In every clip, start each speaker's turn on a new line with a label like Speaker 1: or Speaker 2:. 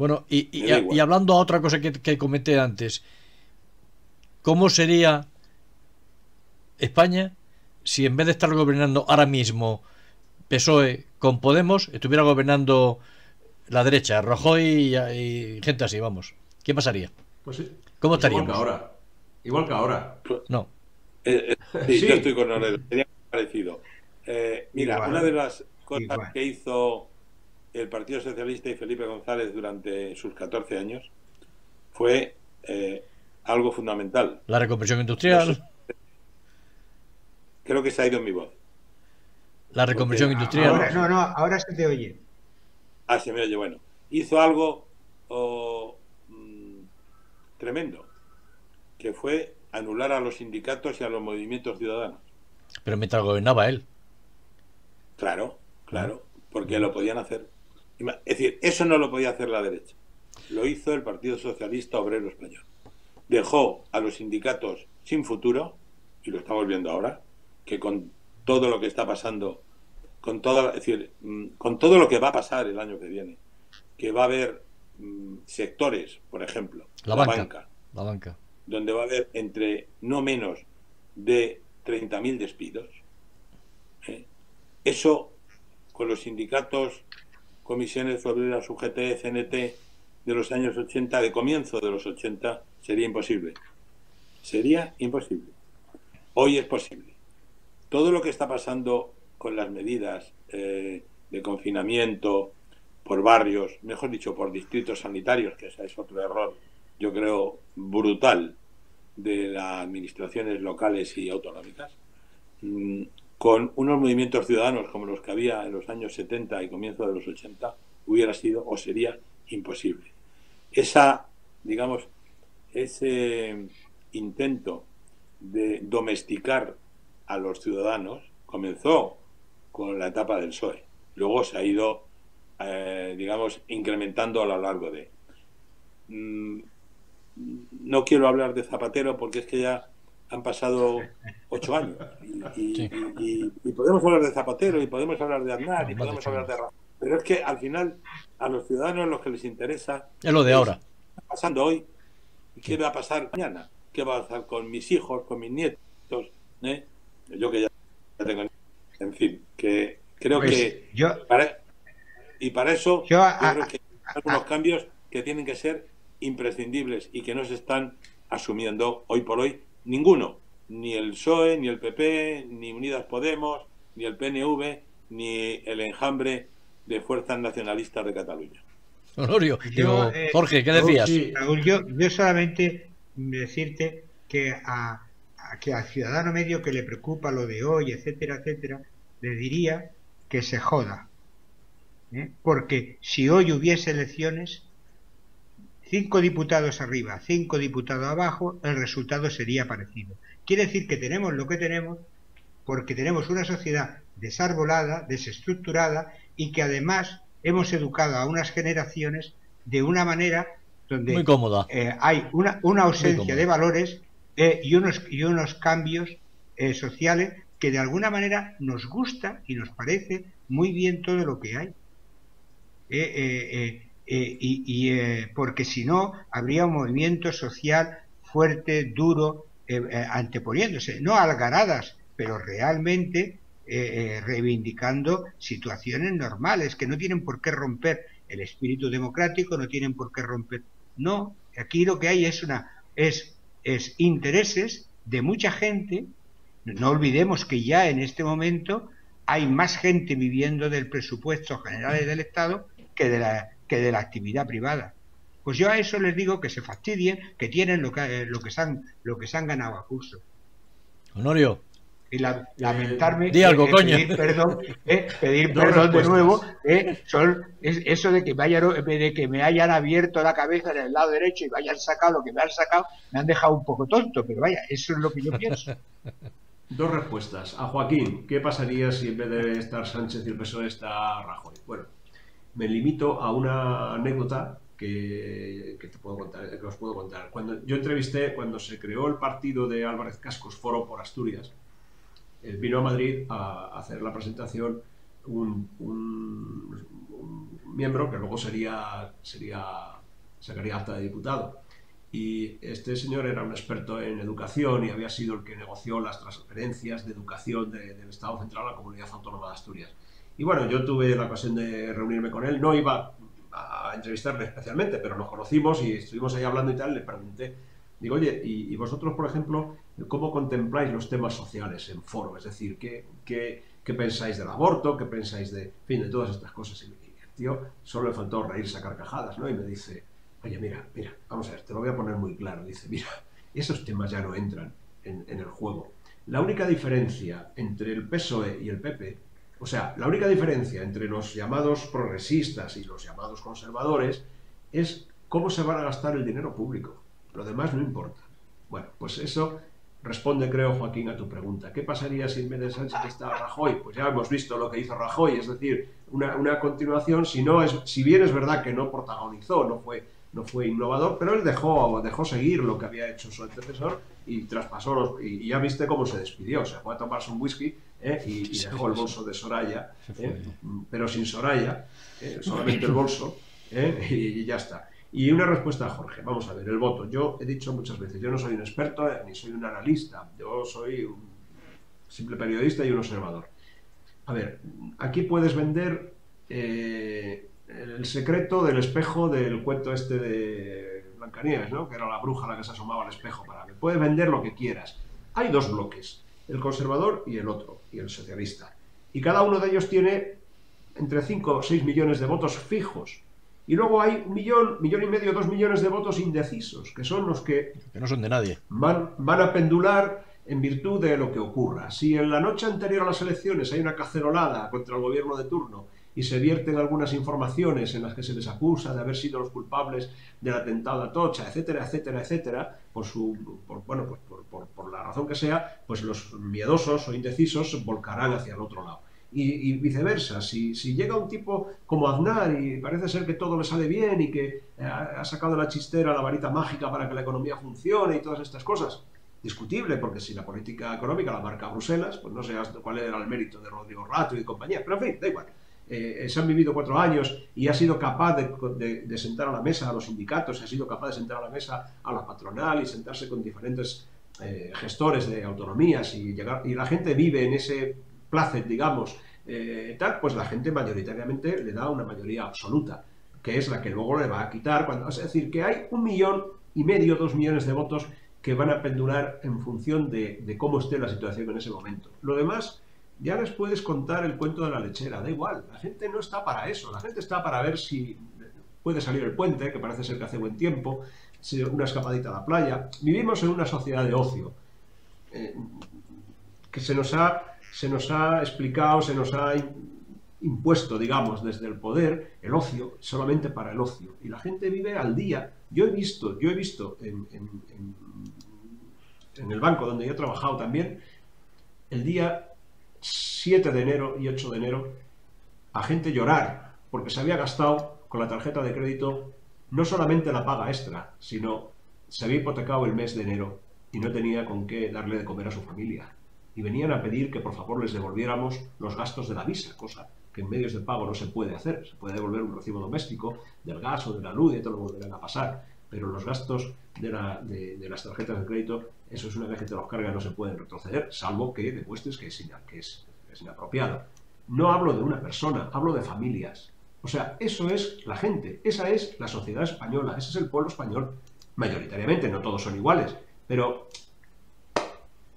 Speaker 1: Bueno,
Speaker 2: Me da
Speaker 1: y
Speaker 2: igual.
Speaker 1: hablando a otra cosa que comenté antes, ¿cómo sería España si en vez de estar gobernando ahora mismo PSOE con Podemos, estuviera gobernando la derecha, Rajoy y gente así, vamos? ¿Qué pasaría?
Speaker 3: Pues sí,
Speaker 1: ¿Cómo
Speaker 3: pues igual que
Speaker 1: estaríamos?
Speaker 3: ahora. Igual que ahora.
Speaker 2: Pues,
Speaker 1: No.
Speaker 2: sí, yo estoy
Speaker 3: Sí.
Speaker 2: con Aurelio. Sería parecido. Mira, una de
Speaker 4: Igual,
Speaker 2: las cosas
Speaker 4: igual.
Speaker 2: que hizo el Partido Socialista y Felipe González durante sus 14 años fue algo fundamental.
Speaker 1: La reconversión
Speaker 2: No sé,
Speaker 1: industrial.
Speaker 2: creo que se ha ido mi voz.
Speaker 1: La reconversión
Speaker 2: Porque,
Speaker 3: No,
Speaker 1: industrial.
Speaker 3: no,
Speaker 4: Ahora,
Speaker 3: sí.
Speaker 4: no, no, ahora se te oye.
Speaker 2: se me oye, bueno. Hizo algo oh, tremendo, que fue anular a los sindicatos y a los movimientos ciudadanos.
Speaker 1: Pero mientras gobernaba él.
Speaker 2: Claro, claro, porque lo podían hacer. Es decir, eso no lo podía hacer la derecha. Lo hizo el Partido Socialista Obrero Español. Dejó a los sindicatos sin futuro, y lo estamos viendo ahora, que con todo lo que está pasando, es decir, con todo lo que va a pasar el año que viene, que va a haber sectores, por ejemplo,
Speaker 1: La
Speaker 2: la
Speaker 1: banca.
Speaker 2: banca,
Speaker 1: La banca.
Speaker 2: donde va a haber entre no menos de 30.000 despidos. ¿eh? Eso, con los sindicatos, comisiones obreras, UGT, CNT, de los años 80, de comienzo de los 80, sería imposible. Sería imposible. Hoy es posible. Todo lo que está pasando con las medidas de confinamiento por barrios, mejor dicho, por distritos sanitarios, que ese es otro error, yo creo, brutal de las administraciones locales y autonómicas, con unos movimientos ciudadanos como los que había en los años 70 y comienzo de los 80, hubiera sido o sería imposible. Digamos, ese intento de domesticar a los ciudadanos comenzó con la etapa del PSOE. Luego se ha ido, digamos, incrementando a lo largo de... no quiero hablar de Zapatero porque es que ya han pasado 8 años
Speaker 1: Sí.
Speaker 2: y podemos hablar de Zapatero y podemos hablar de Aznar
Speaker 1: No,
Speaker 2: y
Speaker 1: más de
Speaker 2: podemos
Speaker 1: 8
Speaker 2: hablar de
Speaker 1: años.
Speaker 2: Rajoy, pero es que al final a los ciudadanos lo que les interesa
Speaker 1: Es lo de
Speaker 2: es
Speaker 1: ahora.
Speaker 2: qué está pasando hoy y qué
Speaker 1: Sí.
Speaker 2: va a pasar mañana, qué va a pasar con mis hijos, con mis nietos, ¿eh? Yo que ya tengo, en fin, que creo
Speaker 4: Pues
Speaker 2: que
Speaker 4: yo,
Speaker 2: para eso
Speaker 4: yo
Speaker 2: yo creo que hay algunos
Speaker 4: a-
Speaker 2: cambios que tienen que ser imprescindibles y que no se están asumiendo hoy por hoy ninguno, ni el PSOE, ni el PP, ni Unidas Podemos, ni el PNV, ni el enjambre de fuerzas nacionalistas de Cataluña.
Speaker 1: Honorio.
Speaker 4: yo,
Speaker 1: Digo, Jorge, ¿qué
Speaker 4: Raúl,
Speaker 1: decías?
Speaker 3: Sí,
Speaker 4: Raúl, yo solamente decirte que que al ciudadano medio que le preocupa lo de hoy, etcétera, etcétera, le diría que se joda, ¿eh? Porque si hoy hubiese elecciones, 5 diputados arriba, 5 diputados abajo, el resultado sería parecido. Quiere decir que tenemos lo que tenemos porque tenemos una sociedad desarbolada, desestructurada y que además hemos educado a unas generaciones de una manera
Speaker 1: Muy
Speaker 4: donde
Speaker 1: cómoda.
Speaker 4: hay una
Speaker 1: Muy
Speaker 4: ausencia de
Speaker 1: cómoda.
Speaker 4: valores y unos cambios sociales que de alguna manera nos gusta y nos parece muy bien todo lo que hay. Porque si no, habría un movimiento social fuerte, duro, anteponiéndose, no algaradas, pero realmente reivindicando situaciones normales que no tienen por qué romper el espíritu democrático, no tienen por qué romper. No, aquí lo que hay es intereses de mucha gente. No olvidemos que ya en este momento hay más gente viviendo del presupuesto general del Estado que de la actividad privada. Pues yo a eso les digo que se fastidien, que tienen lo que se han ganado a pulso.
Speaker 1: Honorio,
Speaker 4: Y lamentarme,
Speaker 1: di algo, coño.
Speaker 4: pedir
Speaker 3: dos
Speaker 4: perdón de nuevo,
Speaker 3: respuestas.
Speaker 4: eso de que me hayan abierto la cabeza en el lado derecho y me hayan sacado lo que me han sacado, me han dejado un poco tonto, pero vaya, eso es lo que yo pienso.
Speaker 3: Dos respuestas. A Joaquín, ¿qué pasaría si en vez de estar Sánchez y el PSOE está Rajoy? Bueno, me limito a una anécdota que te puedo contar, que os puedo contar. Cuando yo entrevisté, cuando se creó el partido de Álvarez Cascos, Foro por Asturias, vino a Madrid a hacer la presentación un miembro que luego sería sacaría acta de diputado. Y este señor era un experto en educación y había sido el que negoció las transferencias de educación del Estado Central a la Comunidad Autónoma de Asturias. Y bueno, yo tuve la ocasión de reunirme con él, no iba a entrevistarle especialmente, pero nos conocimos y estuvimos ahí hablando y tal, le pregunté, digo, oye, ¿y vosotros, por ejemplo, cómo contempláis los temas sociales en foro? Es decir, ¿qué pensáis del aborto? ¿Qué pensáis de, en fin, de todas estas cosas? Y el tío solo le faltó reírse a carcajadas, ¿no? Y me dice, oye, mira, vamos a ver, te lo voy a poner muy claro. Dice, mira, esos temas ya no entran en el juego. La única diferencia entre el PSOE y el PP, o sea, la única diferencia entre los llamados progresistas y los llamados conservadores es cómo se van a gastar el dinero público. Lo demás no importa. Bueno, pues eso responde, creo, Joaquín, a tu pregunta. ¿Qué pasaría si en vez de Sánchez está Rajoy? Pues ya hemos visto lo que hizo Rajoy, es decir, una continuación, si bien es verdad que no protagonizó, no fue innovador, pero él dejó seguir lo que había hecho su antecesor y traspasó y ya viste cómo se despidió. Se fue a tomarse un whisky y dejó el bolso de Soraya, pero sin Soraya, solamente el bolso, y ya está. Y una respuesta a Jorge. Vamos a ver, el voto. Yo he dicho muchas veces, yo no soy un experto ni soy un analista, yo soy un simple periodista y un observador. A ver, aquí puedes vender el secreto del espejo del cuento este de Blancanieves, ¿no? Que era la bruja la que se asomaba al espejo para ver. Puedes vender lo que quieras. Hay dos bloques, el conservador y el otro, y el socialista. Y cada uno de ellos tiene entre 5 o 6 millones de votos fijos. Y luego hay 1 millón, 1,5 millones, 2 millones de votos indecisos, que son los que
Speaker 1: no son de nadie.
Speaker 3: Van a pendular en virtud de lo que ocurra. Si en la noche anterior a las elecciones hay una cacerolada contra el gobierno de turno y se vierten algunas informaciones en las que se les acusa de haber sido los culpables del atentado a Atocha, etcétera, etcétera, etcétera, por la razón que sea, pues los miedosos o indecisos volcarán hacia el otro lado. Y viceversa, si llega un tipo como Aznar y parece ser que todo le sale bien y que ha sacado de la chistera la varita mágica para que la economía funcione y todas estas cosas, discutible, porque si la política económica la marca Bruselas, pues no sé cuál era el mérito de Rodrigo Rato y compañía, pero en fin, da igual. Se han vivido 4 años y ha sido capaz de sentar a la mesa a los sindicatos, ha sido capaz de sentar a la mesa a la patronal y sentarse con diferentes gestores de autonomías y la gente vive en ese placet, digamos, pues la gente mayoritariamente le da una mayoría absoluta, que es la que luego le va a quitar. Es decir, que hay 1,5 millones, 2 millones de votos que van a pendular en función de cómo esté la situación en ese momento. Lo demás, ya les puedes contar el cuento de la lechera, da igual, la gente no está para eso, la gente está para ver si puede salir el puente, que parece ser que hace buen tiempo, una escapadita a la playa. Vivimos en una sociedad de ocio, que se nos ha explicado, se nos ha impuesto, digamos, desde el poder, el ocio, solamente para el ocio. Y la gente vive al día. Yo he visto en el banco donde yo he trabajado también, el día 7 de enero y 8 de enero, a gente llorar porque se había gastado con la tarjeta de crédito no solamente la paga extra, sino se había hipotecado el mes de enero y no tenía con qué darle de comer a su familia. Y venían a pedir que por favor les devolviéramos los gastos de la visa, cosa que en medios de pago no se puede hacer. Se puede devolver un recibo doméstico del gas o de la luz y todo lo volverán a pasar, pero los gastos de las tarjetas de crédito, eso es una vez que te los cargan no se pueden retroceder, salvo que demuestres que es inapropiado. No hablo de una persona, hablo de familias. O sea, eso es la gente, esa es la sociedad española, ese es el pueblo español. Mayoritariamente, no todos son iguales, pero, o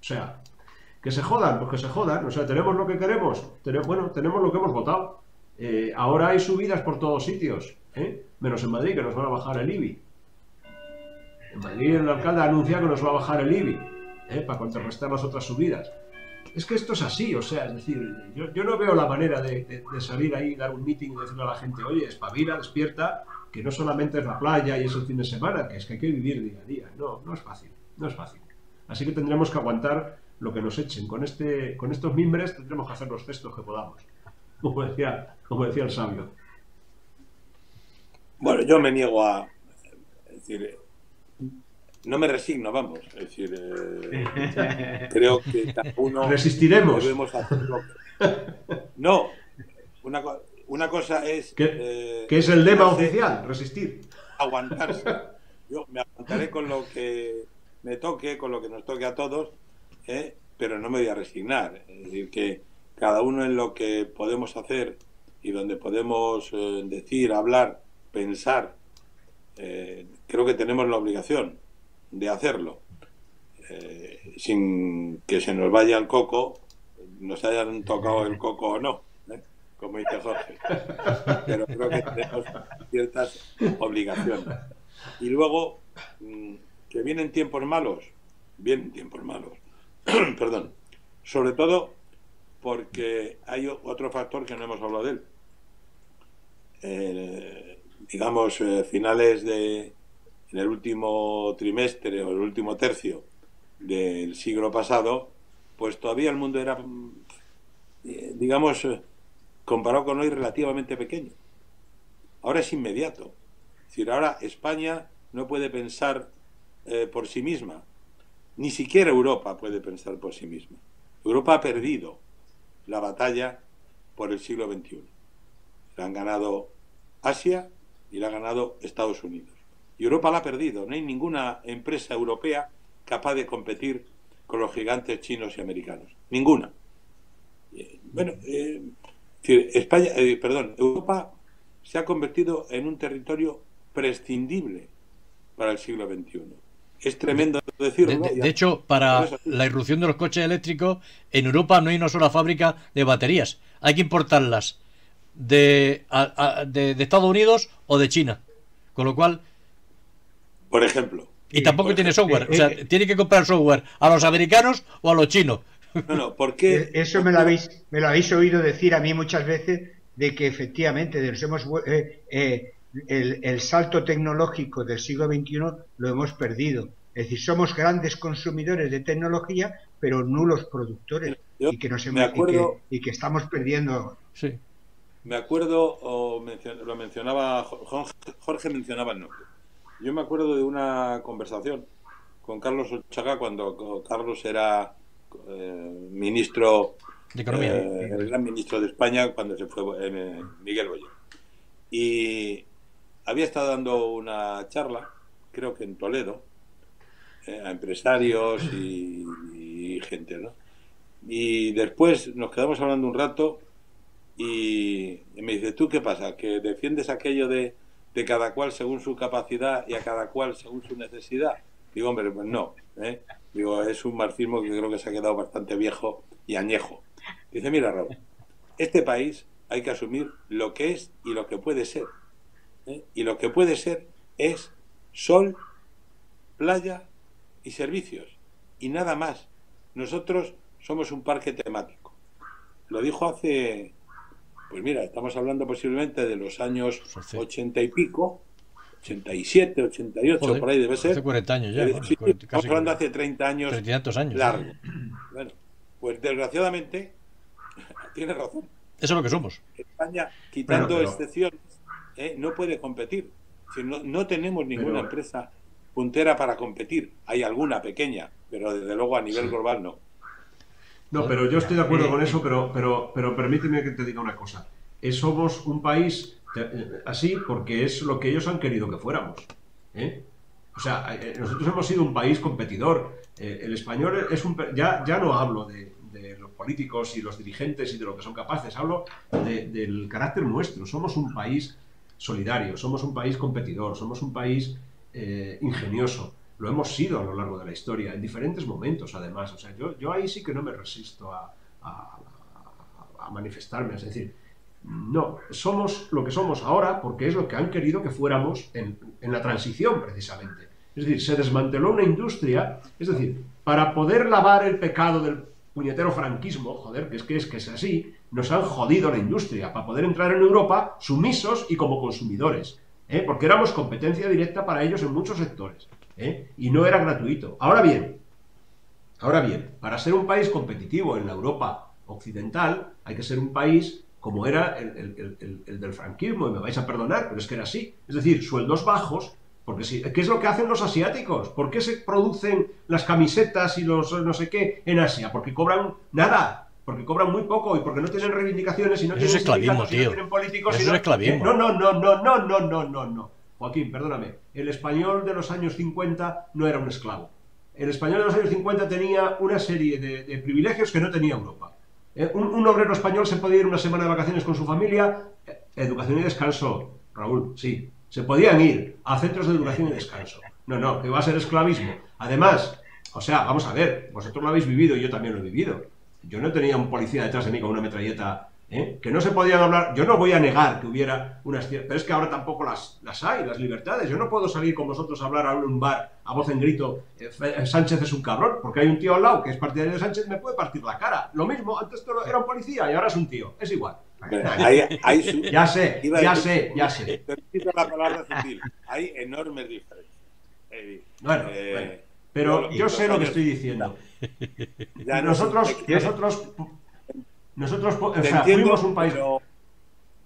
Speaker 3: sea, que se jodan, pues que se jodan. O sea, tenemos lo que queremos, tenemos lo que hemos votado. Ahora hay subidas por todos sitios, menos en Madrid, que nos van a bajar el IBI. En Madrid el alcalde anuncia que nos va a bajar el IBI, para contrarrestar las otras subidas. Es que esto es así, o sea, es decir, yo no veo la manera de salir ahí, dar un meeting y decirle a la gente, oye, espabila, despierta, que no solamente es la playa y es el fin de semana, que es que hay que vivir día a día. No es fácil, no es fácil. Así que tendremos que aguantar lo que nos echen. Con estos mimbres tendremos que hacer los gestos que podamos, como decía el sabio.
Speaker 2: Bueno, yo me niego a... Es decir, no me resigno, vamos. Es decir, creo que cada uno...
Speaker 3: Resistiremos.
Speaker 2: Debemos hacerlo. No, una cosa es...
Speaker 3: ¿Qué es el lema oficial? Resistir.
Speaker 2: aguantarse. Yo me aguantaré con lo que me toque, con lo que nos toque a todos, pero no me voy a resignar. Es decir, que cada uno en lo que podemos hacer y donde podemos decir, hablar, pensar, creo que tenemos la obligación de hacerlo, sin que se nos vaya el coco, nos hayan tocado el coco o no, como dice Jorge. Pero creo que tenemos ciertas obligaciones. Y luego, que vienen tiempos malos, perdón, sobre todo porque hay otro factor que no hemos hablado de él. Digamos, finales en el último trimestre o el último tercio del siglo pasado, pues todavía el mundo era, digamos, comparado con hoy, relativamente pequeño. Ahora es inmediato. Es decir, ahora España no puede pensar por sí misma. Ni siquiera Europa puede pensar por sí misma. Europa ha perdido la batalla por el siglo XXI. La han ganado Asia y la ha ganado Estados Unidos. Y Europa la ha perdido. No hay ninguna empresa europea capaz de competir con los gigantes chinos y americanos. Ninguna. Bueno, Europa se ha convertido en un territorio prescindible para el siglo XXI. Es tremendo decirlo.
Speaker 1: De hecho, para la irrupción de los coches eléctricos, en Europa no hay una sola fábrica de baterías. Hay que importarlas de Estados Unidos o de China. Con lo cual...
Speaker 2: Por ejemplo.
Speaker 1: Y tampoco tiene software. O sea, tiene que comprar software a los americanos o a los chinos.
Speaker 2: No, ¿por qué?
Speaker 4: Eso me lo habéis oído decir a mí muchas veces, de que efectivamente el salto tecnológico del siglo XXI lo hemos perdido. Es decir, somos grandes consumidores de tecnología, pero nulos productores. Y que estamos perdiendo.
Speaker 1: Sí.
Speaker 2: Me acuerdo, lo mencionaba Jorge, mencionaba el nombre. Yo me acuerdo de una conversación con Carlos Ochaga cuando Carlos era ministro
Speaker 1: de Economía,
Speaker 2: el gran ministro de España, cuando se fue Miguel Boyer. Y había estado dando una charla, creo que en Toledo, a empresarios y gente, ¿no? Y después nos quedamos hablando un rato y me dice, ¿tú qué pasa? ¿Que defiendes aquello de cada cual según su capacidad y a cada cual según su necesidad? Digo, hombre, pues no, Digo, es un marxismo que creo que se ha quedado bastante viejo y añejo. Dice, mira, Raúl, este país hay que asumir lo que es y lo que puede ser. Y lo que puede ser es sol, playa y servicios. Y nada más. Nosotros somos un parque temático. Lo dijo hace... Pues mira, estamos hablando posiblemente de los años 80 y pico, 87, 88, joder, por ahí debe ser.
Speaker 1: Hace 40 años ya.
Speaker 2: Sí, estamos hablando hace 30 años.
Speaker 1: 30 años.
Speaker 2: Largo. Bueno, pues desgraciadamente, tiene razón.
Speaker 1: Eso es lo que somos.
Speaker 2: España, quitando excepciones, no puede competir. Si no tenemos ninguna empresa puntera para competir. Hay alguna pequeña, pero desde luego a nivel global no.
Speaker 3: No, pero yo estoy de acuerdo con eso, pero permíteme que te diga una cosa. Somos un país así porque es lo que ellos han querido que fuéramos. O sea, nosotros hemos sido un país competidor. El español es ya no hablo de los políticos y los dirigentes y de lo que son capaces, hablo del carácter nuestro. Somos un país solidario, somos un país competidor, somos un país ingenioso. Lo hemos sido a lo largo de la historia, en diferentes momentos, además. O sea, yo ahí sí que no me resisto a manifestarme. Es decir, no, somos lo que somos ahora porque es lo que han querido que fuéramos en la transición, precisamente. Es decir, se desmanteló una industria, es decir, para poder lavar el pecado del puñetero franquismo, joder, que es así, nos han jodido la industria para poder entrar en Europa sumisos y como consumidores, porque éramos competencia directa para ellos en muchos sectores. Y no era gratuito. Ahora bien, para ser un país competitivo en la Europa occidental, hay que ser un país como era el del franquismo, y me vais a perdonar, pero es que era así. Es decir, sueldos bajos, porque sí, ¿qué es lo que hacen los asiáticos? ¿Por qué se producen las camisetas y los no sé qué en Asia? Porque cobran nada, porque cobran muy poco y porque no tienen reivindicaciones y no tienen sindicatos y no tienen políticos.
Speaker 1: Eso es esclavismo.
Speaker 3: No. Joaquín, perdóname, el español de los años 50 no era un esclavo. El español de los años 50 tenía una serie de privilegios que no tenía Europa. Un obrero español se podía ir una semana de vacaciones con su familia, educación y descanso, Raúl, sí. Se podían ir a centros de educación y descanso. No, que va a ser esclavismo. Además, o sea, vamos a ver, vosotros lo habéis vivido y yo también lo he vivido. Yo no tenía un policía detrás de mí con una metralleta, que no se podían hablar. Yo no voy a negar que hubiera unas... Pero es que ahora tampoco las hay, las libertades. Yo no puedo salir con vosotros a hablar a un bar a voz en grito, Sánchez es un cabrón, porque hay un tío al lado que es partidario de Sánchez, me puede partir la cara. Lo mismo, antes era un policía y ahora es un tío. Es igual. Ya sé.
Speaker 2: Permito la palabra sutil. Hay enormes diferencias.
Speaker 3: Bueno, pero yo sé lo que estoy diciendo. Nosotros o sea, fuimos un país...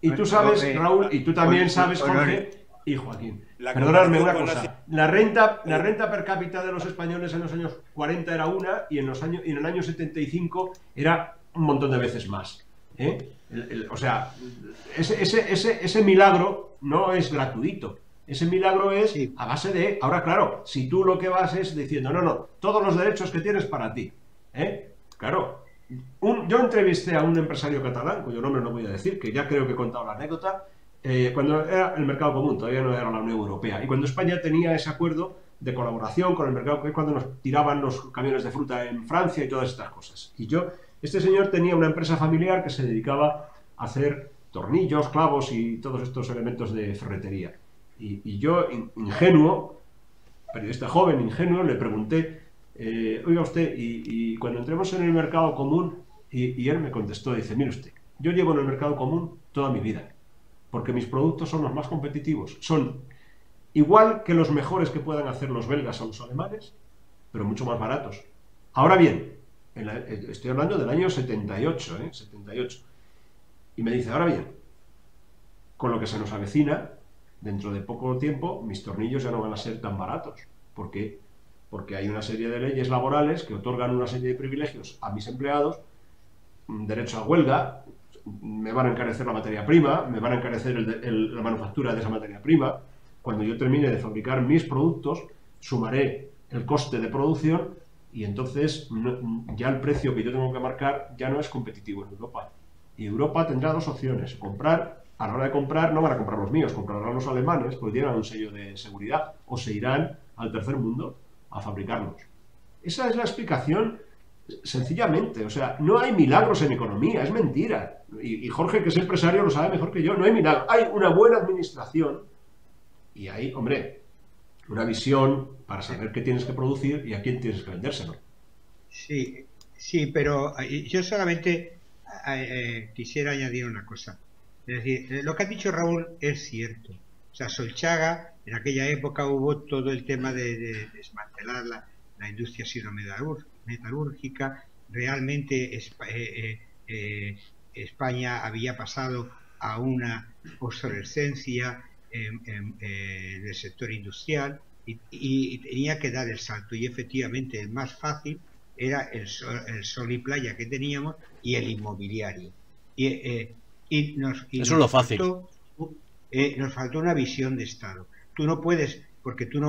Speaker 3: Y tú sabes, Raúl, y tú también sabes, Jorge y Joaquín. Perdonadme una cosa. La renta per cápita de los españoles en los años 40 era una y en el año 75 era un montón de veces más. O sea, ese milagro no es gratuito. Ese milagro es a base de... Ahora, claro, si tú lo que vas es diciendo, no, todos los derechos que tienes para ti. Claro. Yo entrevisté a un empresario catalán, cuyo nombre no voy a decir, que ya creo que he contado la anécdota, cuando era el mercado común, todavía no era la Unión Europea, y cuando España tenía ese acuerdo de colaboración con el mercado, que es cuando nos tiraban los camiones de fruta en Francia y todas estas cosas. Y este señor tenía una empresa familiar que se dedicaba a hacer tornillos, clavos y todos estos elementos de ferretería. Y yo, ingenuo, periodista joven, ingenuo, le pregunté, oiga usted, y cuando entremos en el mercado común, y él me contestó, dice, mire usted, yo llevo en el mercado común toda mi vida, porque mis productos son los más competitivos, son igual que los mejores que puedan hacer los belgas o los alemanes, pero mucho más baratos. Ahora bien, estoy hablando del año 78, 78, y me dice, ahora bien, con lo que se nos avecina, dentro de poco tiempo, mis tornillos ya no van a ser tan baratos. ¿Por qué? Porque hay una serie de leyes laborales que otorgan una serie de privilegios a mis empleados, derecho a huelga, me van a encarecer la materia prima, me van a encarecer la manufactura de esa materia prima. Cuando yo termine de fabricar mis productos, sumaré el coste de producción y entonces ya el precio que yo tengo que marcar ya no es competitivo en Europa. Y Europa tendrá dos opciones: comprar. A la hora de comprar, no van a comprar los míos, comprarán los alemanes, pues tienen un sello de seguridad, o se irán al tercer mundo a fabricarlos. Esa es la explicación, sencillamente. O sea, no hay milagros en economía, es mentira. Y Jorge, que es empresario, lo sabe mejor que yo, no hay milagros. Hay una buena administración y hay, hombre, una visión para saber qué tienes que producir y a quién tienes que vendérselo.
Speaker 4: Sí, pero yo solamente quisiera añadir una cosa. Es decir, lo que ha dicho Raúl es cierto. O sea, Solchaga, en aquella época hubo todo el tema de desmantelar la industria sino-metalúrgica. Realmente España había pasado a una obsolescencia del sector industrial y tenía que dar el salto. Y efectivamente el más fácil era el sol y playa que teníamos y el inmobiliario. Eso
Speaker 1: es lo fácil.
Speaker 4: Nos faltó una visión de Estado. Tú no puedes, porque tú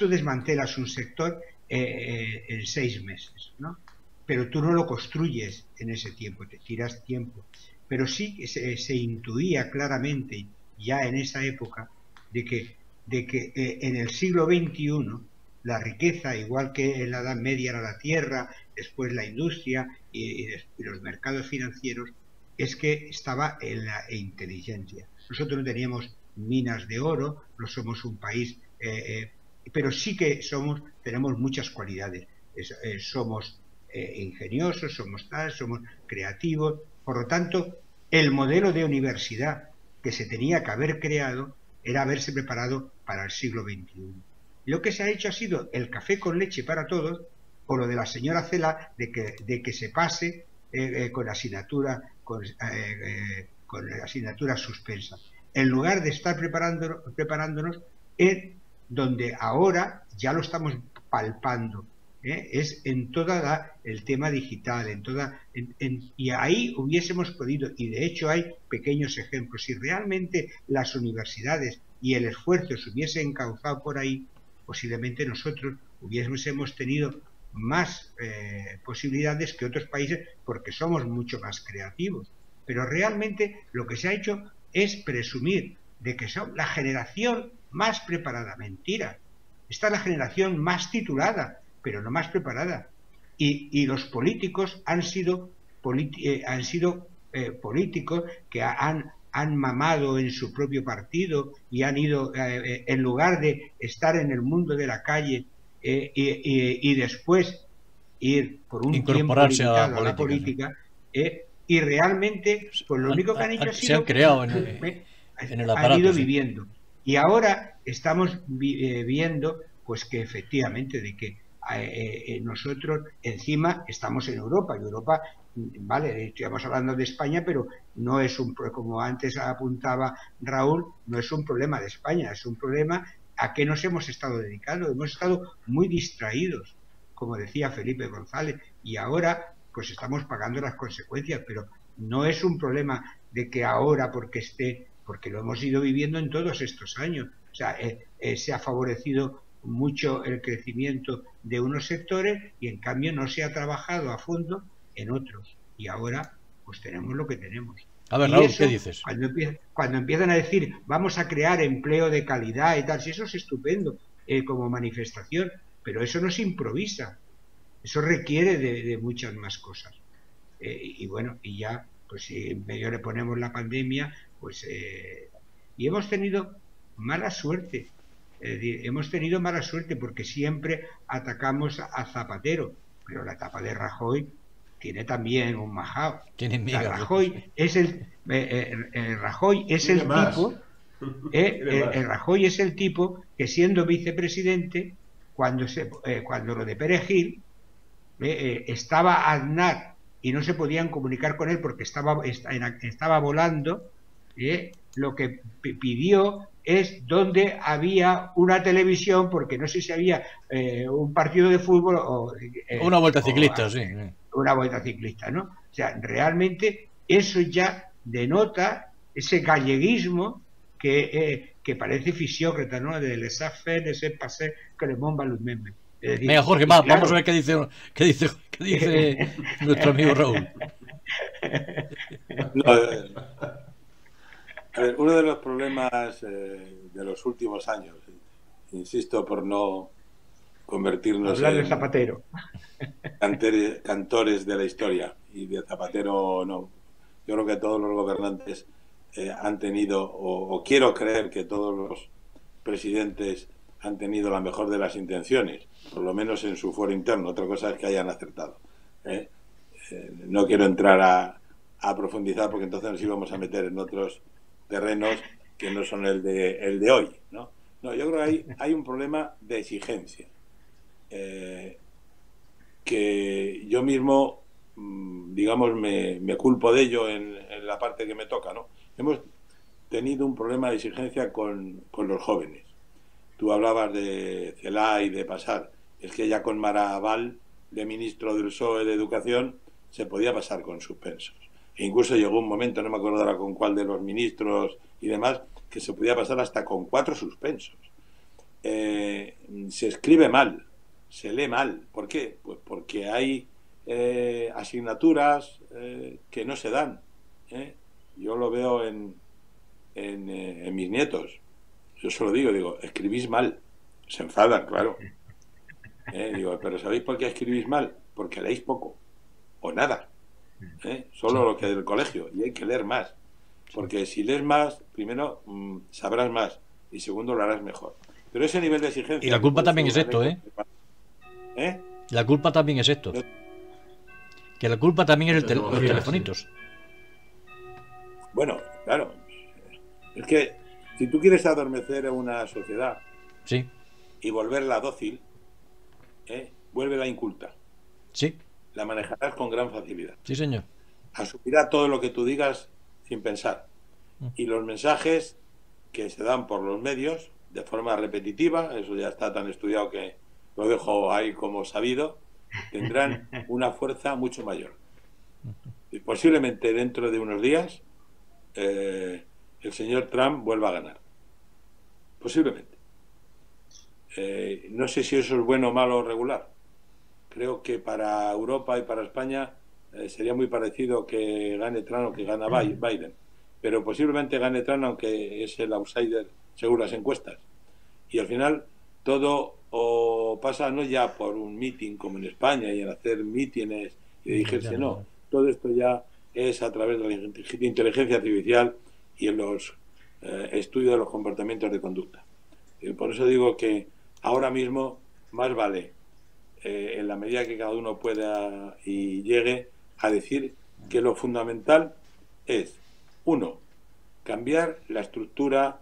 Speaker 4: desmantelas un sector en 6 meses, ¿no? Pero tú no lo construyes en ese tiempo, te tiras tiempo. Pero sí se intuía claramente ya en esa época de que en el siglo XXI la riqueza, igual que en la Edad Media era la tierra, después la industria y los mercados financieros, es que estaba en la inteligencia. Nosotros no teníamos minas de oro, no somos un país, pero sí que tenemos muchas cualidades. Somos ingeniosos, somos creativos. Por lo tanto, el modelo de universidad que se tenía que haber creado era haberse preparado para el siglo XXI. Lo que se ha hecho ha sido el café con leche para todos, o lo de la señora Cela de que se pase con la asignatura suspensa, en lugar de estar preparándonos en donde ahora ya lo estamos palpando. es en toda el tema digital, y ahí hubiésemos podido, y de hecho hay pequeños ejemplos, si realmente las universidades y el esfuerzo se hubiese encauzado por ahí, posiblemente nosotros hubiésemos tenido más posibilidades que otros países porque somos mucho más creativos. Pero realmente lo que se ha hecho es presumir de que son la generación más preparada. Mentira. Esta es la generación más titulada, pero no más preparada. Y los políticos han sido políticos que han mamado en su propio partido y han ido, en lugar de estar en el mundo de la calle y después ir por un tiempo limitado a la política, y realmente pues lo único que han hecho ha sido
Speaker 1: se han creado en el aparato,
Speaker 4: han ido viviendo. Y ahora estamos viendo pues que efectivamente de que nosotros encima estamos en Europa, y Europa, vale, estamos hablando de España, pero no es como antes apuntaba Raúl, no es un problema de España, es un problema a que nos hemos estado dedicando. Hemos estado muy distraídos, como decía Felipe González, y ahora pues estamos pagando las consecuencias, pero no es un problema de que ahora porque lo hemos ido viviendo en todos estos años. O sea, se ha favorecido mucho el crecimiento de unos sectores y en cambio no se ha trabajado a fondo en otros. Y ahora pues tenemos lo que tenemos.
Speaker 1: A ver,
Speaker 4: y
Speaker 1: Raúl,
Speaker 4: eso,
Speaker 1: ¿qué dices?
Speaker 4: Cuando empiezan a decir vamos a crear empleo de calidad y tal, si eso es estupendo como manifestación, pero eso no se improvisa. Eso requiere de muchas más cosas. Y bueno, y ya, pues si en medio le ponemos la pandemia, pues... y hemos tenido mala suerte. Hemos tenido mala suerte porque siempre atacamos a Zapatero, pero la etapa de Rajoy tiene también un majao.
Speaker 1: Tiene migas,
Speaker 4: Rajoy es Rajoy es el tipo... Rajoy es el tipo que siendo vicepresidente, cuando lo de Perejil, estaba Aznar y no se podían comunicar con él porque estaba volando, lo que pidió es donde había una televisión, porque no sé si había un partido de fútbol o
Speaker 1: una vuelta ciclista, sí.
Speaker 4: Una vuelta ciclista, ¿no? O sea, realmente eso ya denota ese galleguismo que parece fisiócrata, ¿no? De laissez-faire, laissez-passer, que le bomba los memes.
Speaker 1: Venga, Jorge, claro, vamos a ver qué dice nuestro amigo Raúl.
Speaker 2: No, a ver, uno de los problemas de los últimos años, insisto por no convertirnos
Speaker 4: en Zapatero,
Speaker 2: cantores de la historia, y de Zapatero no. Yo creo que todos los gobernantes han tenido, o quiero creer que todos los presidentes han tenido la mejor de las intenciones, por lo menos en su foro interno. Otra cosa es que hayan acertado. No quiero entrar a profundizar porque entonces nos íbamos a meter en otros terrenos que no son el de hoy, ¿no? No, yo creo que hay un problema de exigencia que yo mismo, digamos, me culpo de ello en la parte que me toca, ¿no? Hemos tenido un problema de exigencia con los jóvenes. Tú hablabas de Celaá y de pasar. Es que ya con Maragall, de ministro del PSOE de Educación, se podía pasar con suspensos. E incluso llegó un momento, no me acuerdo ahora con cuál de los ministros y demás, que se podía pasar hasta con 4 suspensos. Se escribe mal, se lee mal. ¿Por qué? Pues porque hay asignaturas que no se dan. Yo lo veo en mis nietos. Yo se lo digo, escribís mal. Se enfadan, claro. Digo, pero ¿sabéis por qué escribís mal? Porque leéis poco o nada. Solo lo que del colegio, y hay que leer más. Porque si lees más, primero sabrás más y segundo lo harás mejor. Pero ese nivel de exigencia...
Speaker 1: Y la culpa también es esto, La culpa también es esto. Que la culpa también es los telefonitos.
Speaker 2: Bueno, claro. Es que si tú quieres adormecer a una sociedad,
Speaker 1: sí,
Speaker 2: y volverla dócil, vuélvela inculta.
Speaker 1: Sí.
Speaker 2: La manejarás con gran facilidad.
Speaker 1: Sí, señor.
Speaker 2: Asumirá todo lo que tú digas sin pensar. Y los mensajes que se dan por los medios de forma repetitiva, eso ya está tan estudiado que lo dejo ahí como sabido, tendrán una fuerza mucho mayor. Y posiblemente dentro de unos días el señor Trump vuelva a ganar. Posiblemente. No sé si eso es bueno, malo o regular. Creo que para Europa y para España sería muy parecido que gane Trump o que gane Biden. Pero posiblemente gane Trump, aunque es el outsider según las encuestas. Y al final todo o pasa no ya por un meeting como en España y en hacer mítines y dirigirse, no. Todo esto ya es a través de la inteligencia artificial y en los estudios de los comportamientos de conducta. Y por eso digo que ahora mismo más vale, en la medida que cada uno pueda y llegue, a decir que lo fundamental es, uno, cambiar la estructura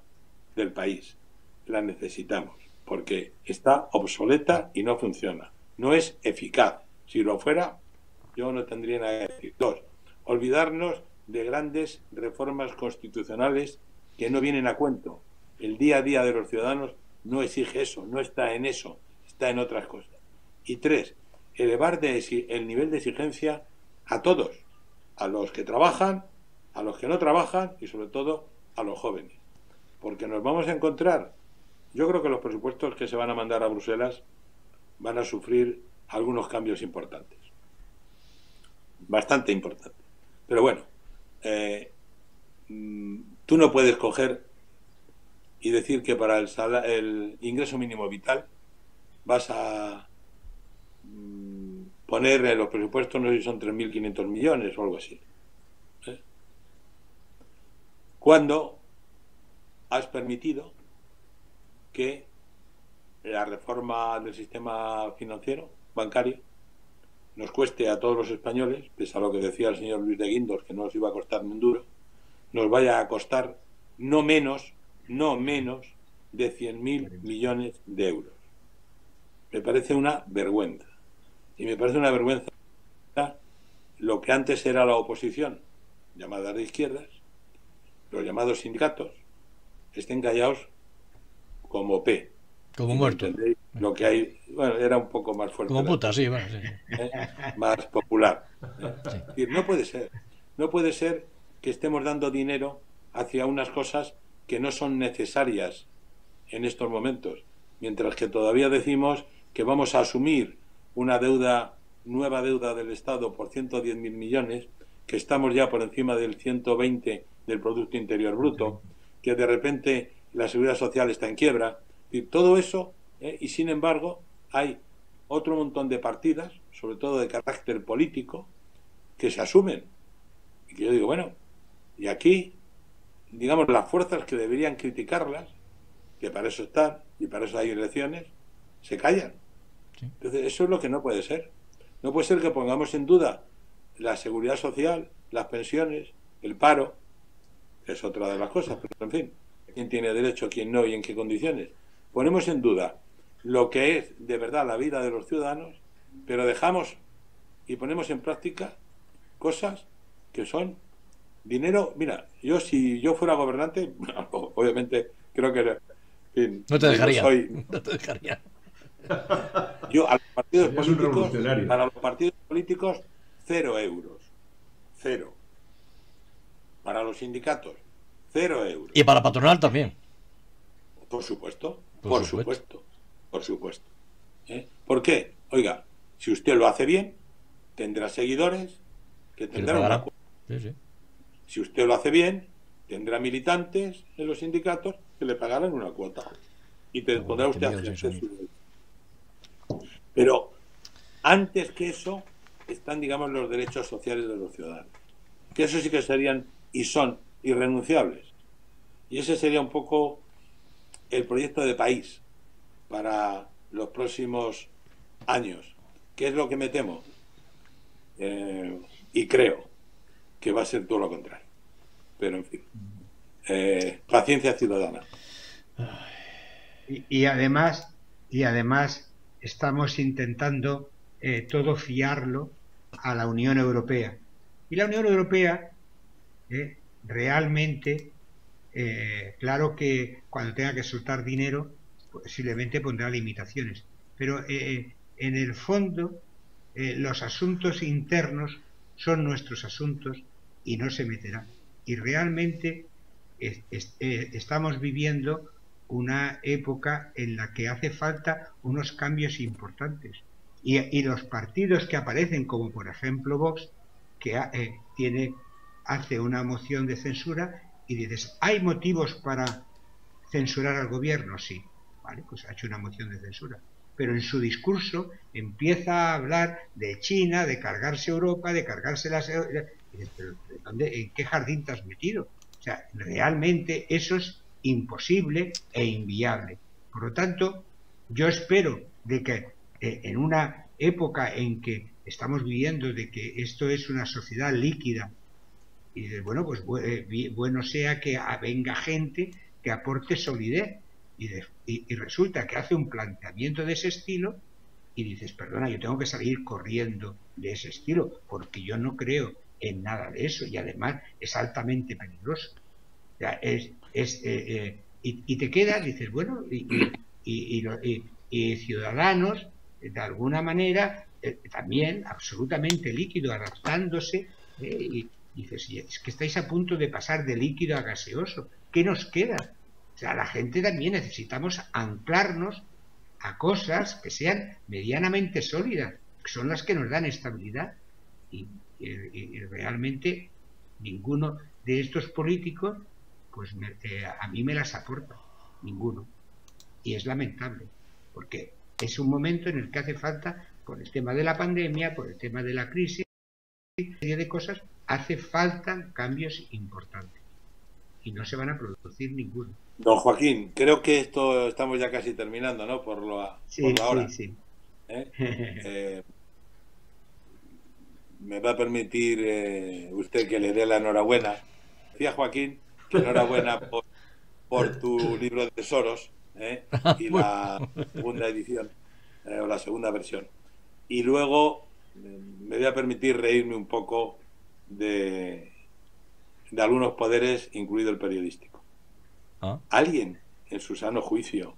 Speaker 2: del país. La necesitamos, porque está obsoleta y no funciona. No es eficaz. Si lo fuera, yo no tendría nada que decir. Dos, olvidarnos de grandes reformas constitucionales que no vienen a cuento. El día a día de los ciudadanos no exige eso, no está en eso, está en otras cosas. Y tres, elevar el nivel de exigencia a todos, a los que trabajan, a los que no trabajan y sobre todo a los jóvenes. Porque nos vamos a encontrar, yo creo que los presupuestos que se van a mandar a Bruselas van a sufrir algunos cambios importantes. Bastante importantes. Pero bueno, tú no puedes coger y decir que para el ingreso mínimo vital vas a poner en los presupuestos, no sé si son 3.500 millones o algo así. Cuando has permitido que la reforma del sistema financiero, bancario, nos cueste a todos los españoles, pese a lo que decía el señor Luis de Guindos, que no nos iba a costar ni un duro, nos vaya a costar no menos de 100.000 millones de euros. Me parece una vergüenza. Y me parece una vergüenza lo que antes era la oposición, llamada de izquierdas, los llamados sindicatos, estén callados como P.
Speaker 1: Como muerto.
Speaker 2: Lo que hay, bueno, era un poco más fuerte.
Speaker 1: Como puta, sí, bueno, sí.
Speaker 2: Más popular.
Speaker 1: Sí.
Speaker 2: Es decir, no puede ser. No puede ser que estemos dando dinero hacia unas cosas que no son necesarias en estos momentos, mientras que todavía decimos que vamos a asumir una nueva deuda del Estado por 110.000 millones, que estamos ya por encima del 120 del Producto Interior Bruto, que de repente la Seguridad Social está en quiebra, y todo eso, y sin embargo hay otro montón de partidas, sobre todo de carácter político, que se asumen. Y que yo digo, bueno, y aquí, digamos, las fuerzas que deberían criticarlas, que para eso están, y para eso hay elecciones, se callan.
Speaker 1: Sí.
Speaker 2: Entonces, eso es lo que no puede ser. No puede ser que pongamos en duda la seguridad social, las pensiones, el paro, que es otra de las cosas, pero en fin, quién tiene derecho, quién no y en qué condiciones. Ponemos en duda lo que es de verdad la vida de los ciudadanos, pero dejamos y ponemos en práctica cosas que son dinero. Mira, yo si yo fuera gobernante, obviamente creo que en fin,
Speaker 1: no te dejaría.
Speaker 2: No te dejaría. Yo a los partidos políticos, para los partidos políticos, 0 euros. 0. Para los sindicatos, 0 euros.
Speaker 1: Y para patronal también.
Speaker 2: Por supuesto. Por supuesto. ¿Por qué? Oiga, si usted lo hace bien, tendrá seguidores que tendrán una cuota.
Speaker 1: Sí, sí.
Speaker 2: Si usted lo hace bien, tendrá militantes en los sindicatos que le pagarán una cuota. Y te pondrá usted a hacer su... Pero antes que eso están, digamos, los derechos sociales de los ciudadanos. Que eso sí que serían y son irrenunciables. Y ese sería un poco el proyecto de país para los próximos años. ¿Qué es lo que me temo? Y creo que va a ser todo lo contrario. Pero en fin, paciencia ciudadana.
Speaker 4: Y además estamos intentando todo fiarlo a la Unión Europea. Y la Unión Europea realmente, claro que cuando tenga que soltar dinero, posiblemente pondrá limitaciones. pero en el fondo los asuntos internos son nuestros asuntos y no se meterá. Y realmente estamos viviendo una época en la que hace falta unos cambios importantes. Y los partidos que aparecen, como por ejemplo Vox, que hace una moción de censura y dices, ¿hay motivos para censurar al gobierno? Sí, vale, pues ha hecho una moción de censura. Pero en su discurso empieza a hablar de China, de cargarse Europa, de cargarse las... Y dices, ¿pero en qué jardín te has metido? O sea, realmente eso es imposible e inviable. Por lo tanto, yo espero de que en una época en que estamos viviendo de que esto es una sociedad líquida, y dices, bueno, pues bueno sea que venga gente que aporte solidez, y resulta que hace un planteamiento de ese estilo y dices, perdona, yo tengo que salir corriendo de ese estilo porque yo no creo en nada de eso y además es altamente peligroso. O sea, y te quedas, dices, bueno, y Ciudadanos, de alguna manera, también absolutamente líquido, adaptándose, y dices, es que estáis a punto de pasar de líquido a gaseoso, ¿qué nos queda? O sea, la gente también necesitamos anclarnos a cosas que sean medianamente sólidas, que son las que nos dan estabilidad. Y realmente ninguno de estos políticos, pues a mí me las aporta, ninguno. Y es lamentable, porque es un momento en el que hace falta, por el tema de la pandemia, por el tema de la crisis, una serie de cosas, hace falta cambios importantes. Y no se van a producir ninguno.
Speaker 2: Don Joaquín, creo que esto estamos ya casi terminando, ¿no? Por la hora.
Speaker 4: Sí.
Speaker 2: Me va a permitir usted que le dé la enhorabuena. Decía Joaquín que enhorabuena por tu libro de tesoros y la segunda edición o la segunda versión. Y luego me voy a permitir reírme un poco de algunos poderes, incluido el periodístico. ¿Alguien en su sano juicio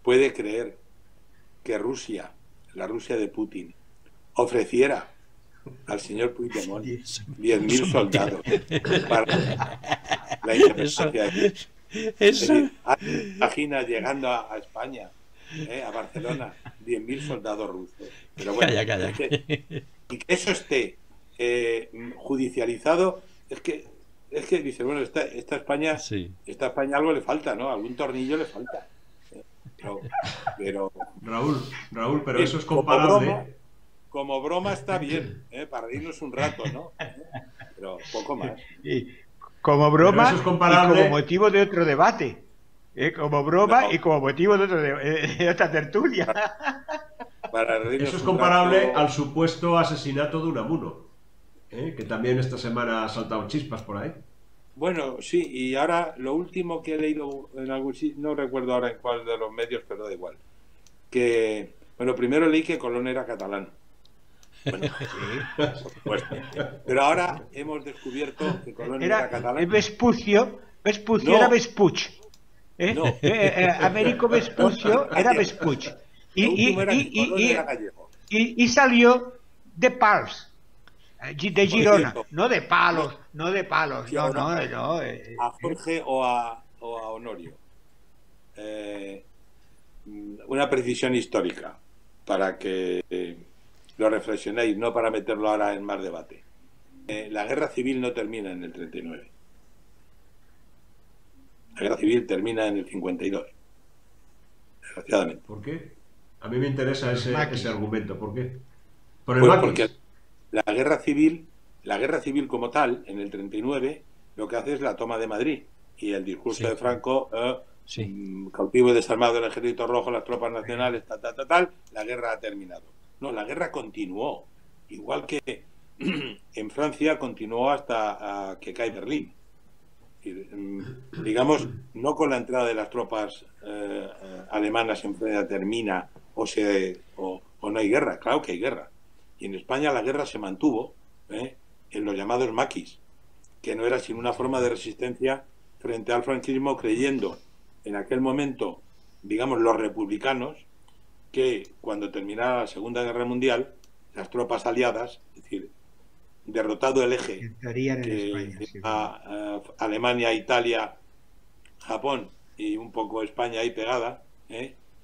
Speaker 2: puede creer que Rusia, la Rusia de Putin, ofreciera al señor Puigdemont 10.000 soldados para la independencia? Imagina llegando a España, a Barcelona, 10.000 soldados rusos. Pero bueno,
Speaker 1: calla.
Speaker 2: Y que eso esté judicializado, es que dice, bueno, esta España,
Speaker 1: sí.
Speaker 2: Esta España algo le falta, ¿no? Algún tornillo le falta. Pero
Speaker 3: Raúl, pero eso es comparable.
Speaker 2: Como broma está bien, para reírnos un rato, ¿no? Pero poco más.
Speaker 4: Como broma
Speaker 3: es comparable...
Speaker 4: y como motivo de otro debate. Como broma y como motivo de otra tertulia.
Speaker 3: Eso es comparable al supuesto asesinato de Unamuno, que también esta semana ha saltado chispas por ahí.
Speaker 2: Bueno, sí, y ahora lo último que he leído en algún sitio, no recuerdo ahora en cuál de los medios, pero da igual, que, bueno, primero leí que Colón era catalán. Bueno, sí, por supuesto. Pero ahora hemos descubierto que Colón era catalán.
Speaker 4: Vespucio no. Era Vespuch.
Speaker 2: No.
Speaker 4: Américo Vespucio era Vespuch. Y salió de Pals. De Girona, no de palos, no.
Speaker 2: A Jorge o a Honorio. Una precisión histórica para que lo reflexionéis, no para meterlo ahora en más debate. La guerra civil no termina en el 39. La guerra civil termina en el 52. Desgraciadamente.
Speaker 3: ¿Por qué? A mí me interesa ese argumento. ¿Por qué?
Speaker 2: Por el maquis. Porque la guerra civil como tal, en el 39, lo que hace es la toma de Madrid y el discurso de Franco, cautivo y desarmado del Ejército Rojo, las tropas nacionales, tal, la guerra ha terminado. No, la guerra continuó, igual que en Francia continuó hasta que cae Berlín. Digamos, no con la entrada de las tropas alemanas en Francia termina o no hay guerra, claro que hay guerra. Y en España la guerra se mantuvo en los llamados maquis, que no era sino una forma de resistencia frente al franquismo, creyendo en aquel momento, digamos, los republicanos, que cuando terminara la Segunda Guerra Mundial, las tropas aliadas, es decir, derrotado el eje
Speaker 4: Entrarían en
Speaker 2: que
Speaker 4: España, sí.
Speaker 2: Alemania, Italia, Japón y un poco España ahí pegada,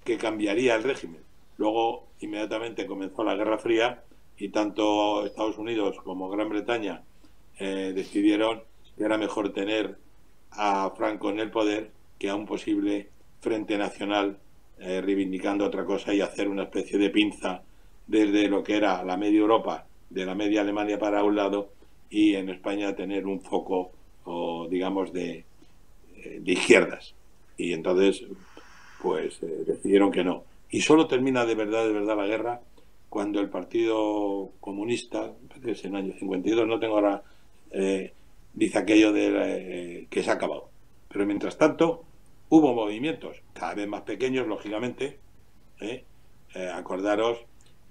Speaker 2: que cambiaría el régimen. Luego, inmediatamente comenzó la Guerra Fría y tanto Estados Unidos como Gran Bretaña decidieron que era mejor tener a Franco en el poder que a un posible frente nacional reivindicando otra cosa y hacer una especie de pinza desde lo que era la media Europa, de la media Alemania para un lado, y en España tener un foco, digamos, de izquierdas. Y entonces, pues decidieron que no. Y solo termina de verdad la guerra cuando el Partido Comunista, que es en el año 52, no tengo ahora, dice aquello de que se ha acabado. Pero mientras tanto, hubo movimientos, cada vez más pequeños, lógicamente. Acordaros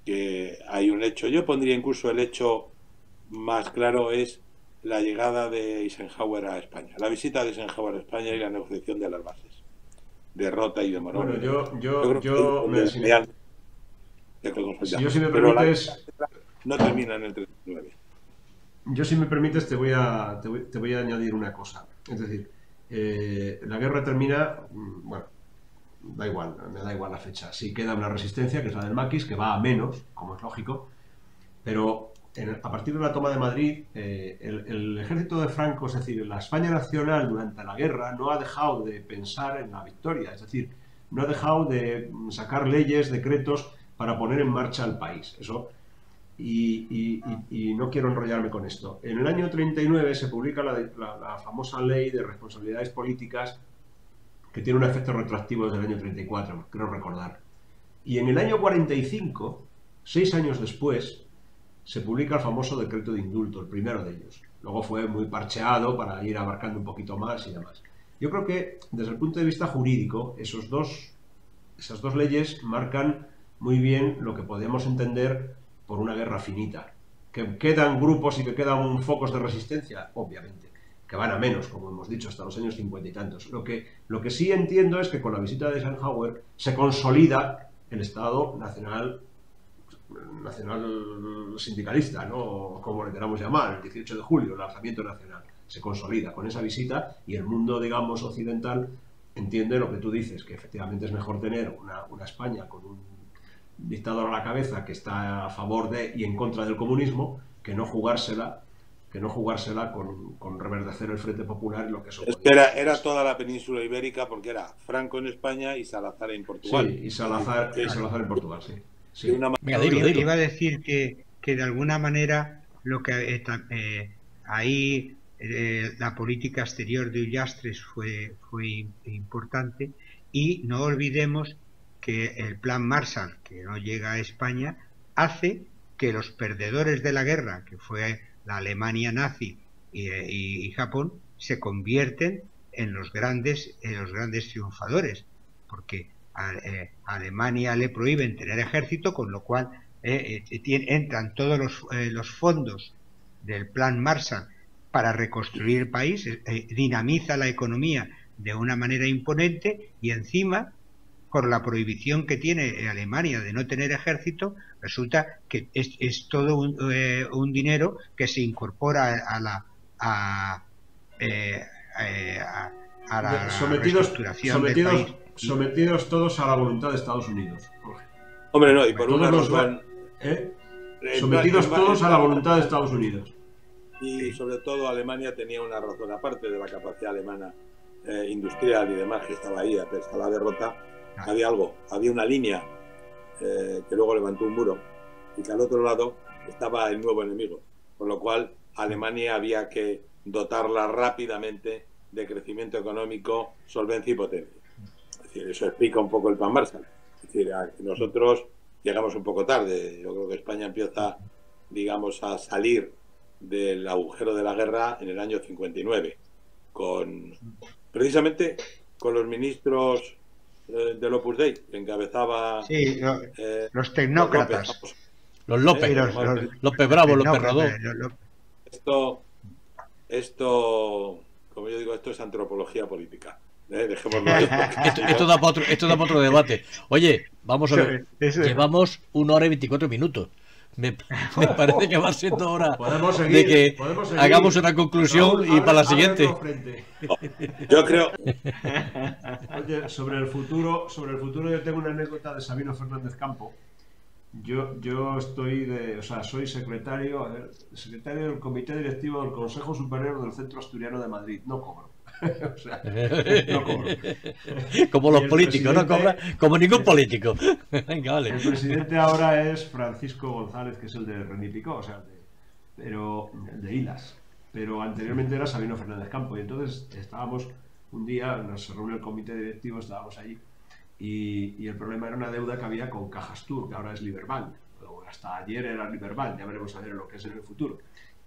Speaker 2: que hay un hecho, yo pondría incluso el hecho más claro es la llegada de Eisenhower a España, la visita de Eisenhower a España y la negociación de las bases, derrota y demora.
Speaker 3: Bueno,
Speaker 2: si me permites, no termina en el 39.
Speaker 3: Yo, si me permites, te voy a añadir una cosa. Es decir, la guerra termina, bueno, da igual, me da igual la fecha. Sí queda una resistencia, que es la del Maquis, que va a menos, como es lógico, pero a partir de la toma de Madrid, el ejército de Franco, es decir, la España nacional durante la guerra no ha dejado de pensar en la victoria, es decir, no ha dejado de sacar leyes, decretos para poner en marcha el país. Eso, y no quiero enrollarme con esto. En el año 39 se publica la famosa ley de responsabilidades políticas, que tiene un efecto retroactivo desde el año 34, creo recordar. Y en el año 45, 6 años después, se publica el famoso decreto de indulto, el primero de ellos. Luego fue muy parcheado para ir abarcando un poquito más y demás. Yo creo que, desde el punto de vista jurídico, esas dos leyes marcan muy bien lo que podemos entender por una guerra finita. ¿Que quedan grupos y que quedan focos de resistencia? Obviamente. Que van a menos, como hemos dicho, hasta los años 50 y tantos. Lo que sí entiendo es que con la visita de Eisenhower se consolida el Estado nacional sindicalista, ¿no? Como le queramos llamar, el 18 de julio, el alzamiento nacional. Se consolida con esa visita y el mundo, digamos, occidental entiende lo que tú dices, que efectivamente es mejor tener una España con un dictador a la cabeza que está a favor de y en contra del comunismo, que no jugársela con reverdecer el Frente Popular y lo que eso.
Speaker 2: Es que era toda la península ibérica, porque era Franco en España y Salazar en Portugal.
Speaker 3: Sí, y Salazar en Portugal, sí.
Speaker 4: Iba a decir que de alguna manera lo que ahí la política exterior de Ullastres fue importante, y no olvidemos que el plan Marshall, que no llega a España, hace que los perdedores de la guerra, que fue la Alemania nazi y Japón, se convierten en los grandes triunfadores, porque a Alemania le prohíben tener ejército, con lo cual entran todos los fondos del plan Marshall para reconstruir el país, dinamiza la economía de una manera imponente, y encima, por la prohibición que tiene Alemania de no tener ejército, resulta que es todo un dinero que se incorpora a la reestructuración del país.
Speaker 3: Sometidos todos a la voluntad de Estados Unidos.
Speaker 2: Hombre, no, y por una razón...
Speaker 3: sometidos todos a la voluntad de Estados Unidos.
Speaker 2: Y sobre todo Alemania tenía una razón, aparte de la capacidad alemana industrial y demás, que estaba ahí a pesar de la derrota. Había una línea que luego levantó un muro, y que al otro lado estaba el nuevo enemigo, con lo cual Alemania había que dotarla rápidamente de crecimiento económico, solvencia y potencia. Es decir, eso explica un poco el plan Marshall. Es decir, nosotros llegamos un poco tarde. Yo creo que España empieza, digamos, a salir del agujero de la guerra en el año 59, precisamente con los ministros del Opus Dei, que encabezaba
Speaker 4: los tecnócratas,
Speaker 1: los López, López Bravo, López Rodó.
Speaker 2: Esto, como yo digo, esto es antropología política. Dejémoslo ahí.
Speaker 1: Esto da para otro debate. Oye, vamos a ver. Llevamos 1 hora y 24 minutos. Me parece que va siendo hora de que hagamos una conclusión y para la siguiente.
Speaker 2: Yo creo.
Speaker 3: Oye, sobre el futuro yo tengo una anécdota de Sabino Fernández Campo. Yo soy secretario del Comité Directivo del Consejo Superior del Centro Asturiano de Madrid. No cobro. O sea, no cobro.
Speaker 1: Como los políticos, no cobran como ningún político. Venga, vale.
Speaker 3: El presidente ahora es Francisco González, que es el de Renipicó, o sea, el de Hilas. Pero anteriormente era Sabino Fernández Campo. Y entonces estábamos un día, nos reunió el comité directivo, estábamos allí. Y el problema era una deuda que había con Cajastur, que ahora es Liberbank. Hasta ayer era Liberbank, ya veremos a ver lo que es en el futuro.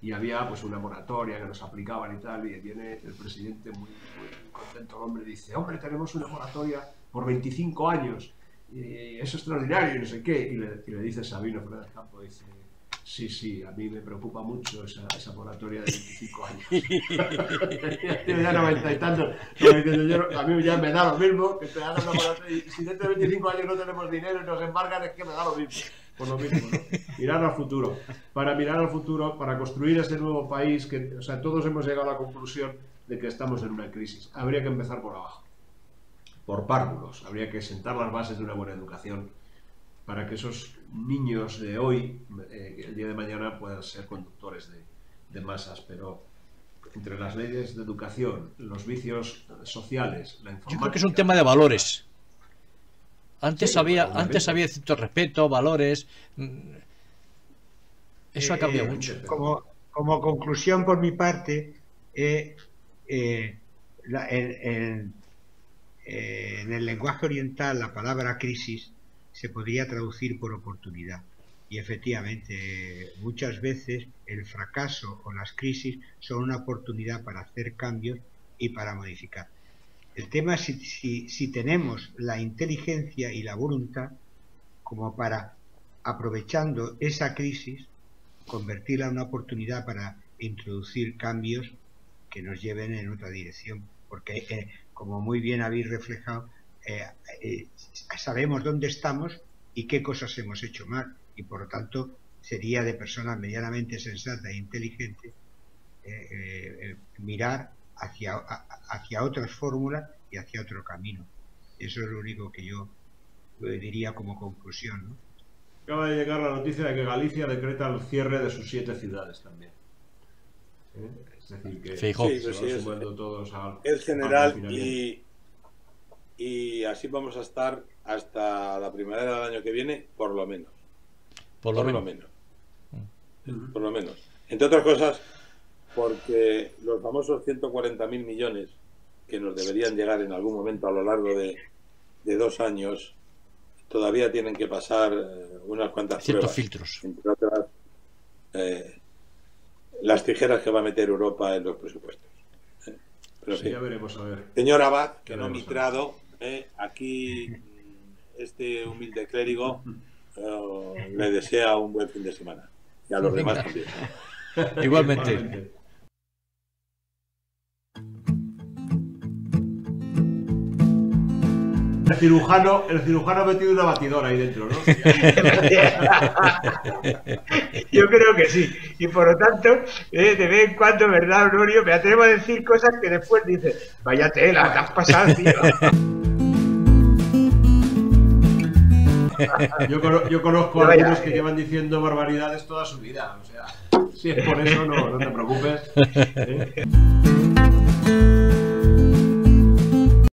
Speaker 3: Y había pues una moratoria que nos aplicaban y tal, y viene el presidente muy contento, el hombre dice, hombre, tenemos una moratoria por 25 años, y es extraordinario, y no sé qué, y le dice Sabino Fernández Campo, dice, sí, a mí me preocupa mucho esa moratoria de 25 años. Tiene ya 90 y tantos, a mí ya me da lo mismo que te hagan una moratoria, y si dentro de 25 años no tenemos dinero y nos embargan, es que me da lo mismo. Por lo mismo, ¿no? Mirar al futuro. Para mirar al futuro, para construir ese nuevo país, o sea, todos hemos llegado a la conclusión de que estamos en una crisis. Habría que empezar por abajo, por párvulos. Habría que sentar las bases de una buena educación para que esos niños de hoy, el día de mañana, puedan ser conductores de masas. Pero entre las leyes de educación, los vicios sociales, la informática...
Speaker 1: Yo creo que es un tema de valores. Antes había cierto respeto, valores. Eso ha cambiado mucho.
Speaker 4: Como conclusión por mi parte, en el lenguaje oriental la palabra crisis se podría traducir por oportunidad. Y efectivamente, muchas veces el fracaso o las crisis son una oportunidad para hacer cambios y para modificar. El tema es si tenemos la inteligencia y la voluntad como para, aprovechando esa crisis, convertirla en una oportunidad para introducir cambios que nos lleven en otra dirección. Porque, como muy bien habéis reflejado, sabemos dónde estamos y qué cosas hemos hecho mal. Y por lo tanto, sería de personas medianamente sensatas e inteligentes mirar hacia otras fórmulas y hacia otro camino. Eso es lo único que yo diría como conclusión, ¿no?
Speaker 3: Acaba de llegar la noticia de que Galicia decreta el cierre de sus 7 ciudades también. Es decir, que se van sumando todos
Speaker 2: es general y así vamos a estar hasta la primavera del año que viene, por lo menos. Por lo menos. Entre otras cosas, porque los famosos 140.000 millones que nos deberían llegar en algún momento a lo largo de 2 años, todavía tienen que pasar unas cuantas
Speaker 1: ciertos
Speaker 2: pruebas,
Speaker 1: filtros.
Speaker 2: Entre otras, las tijeras que va a meter Europa en los presupuestos. Pero sí,
Speaker 3: ya veremos a ver.
Speaker 2: Señor Abad, que no mitrado, aquí este humilde clérigo le desea un buen fin de semana. Y a los demás también.
Speaker 1: Igualmente.
Speaker 3: El cirujano ha metido una batidora ahí dentro, ¿no?
Speaker 4: Yo creo que sí. Y por lo tanto, de vez en cuando, ¿verdad, Honorio? Me atrevo a decir cosas que después dices, vaya tela, te has pasado, tío.
Speaker 3: Yo conozco a algunos que llevan diciendo barbaridades toda su vida. O sea, si es por eso, no te preocupes.